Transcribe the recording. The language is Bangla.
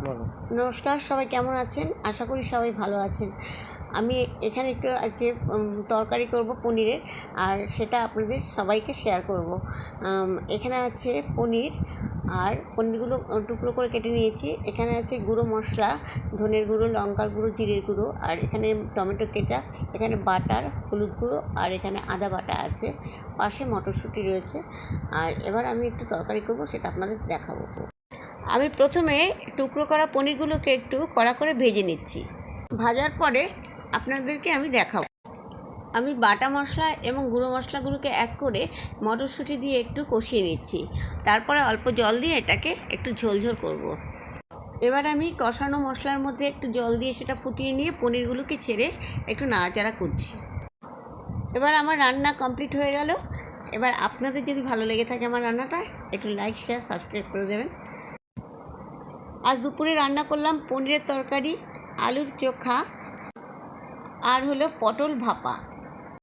বলো। নমস্কার, সবাই কেমন আছেন? আশা করি সবাই ভালো আছেন। আমি এখানে একটু আজকে তরকারি করব পনিরের, আর সেটা আপনাদের সবাইকে শেয়ার করব। এখানে আছে পনির, আর পনিরগুলো টুকরো করে কেটে নিয়েছি। এখানে আছে গুঁড়ো মশলা, ধনের গুঁড়ো, লঙ্কার গুঁড়ো, জিরের গুঁড়ো, আর এখানে টমেটো কেচাপ, এখানে বাটার, হলুদ গুঁড়ো, আর এখানে আদা বাটা আছে। পাশে মটরশুঁটি রয়েছে। আর এবার আমি একটু তরকারি করব, সেটা আপনাদের দেখাবো। আমি প্রথমে টুকরো করা পনিরগুলোকে একটু কড়া করে ভেজে নিচ্ছি। ভাজার পরে আপনাদেরকে আমি দেখাবো। আমি বাটা মশলা এবং গুঁড়ো মশলাগুলোকে এক করে মটরশুঁটি দিয়ে একটু কষিয়ে নিচ্ছি। তারপরে অল্প জল দিয়ে এটাকে একটু ঝোলঝোল করব। এবার আমি কষানো মশলার মধ্যে একটু জল দিয়ে সেটা ফুটিয়ে নিয়ে পনিরগুলোকে ছেড়ে একটু নাড়াচাড়া করছি। এবার আমার রান্না কমপ্লিট হয়ে গেল। এবার আপনাদের যদি ভালো লেগে থাকে আমার রান্নাটা, একটু লাইক, শেয়ার, সাবস্ক্রাইব করে দেবেন। আজ দুপুরে রান্না করলাম পনিরের তরকারি, আলুর চোখা, আর হলো পটল ভাপা।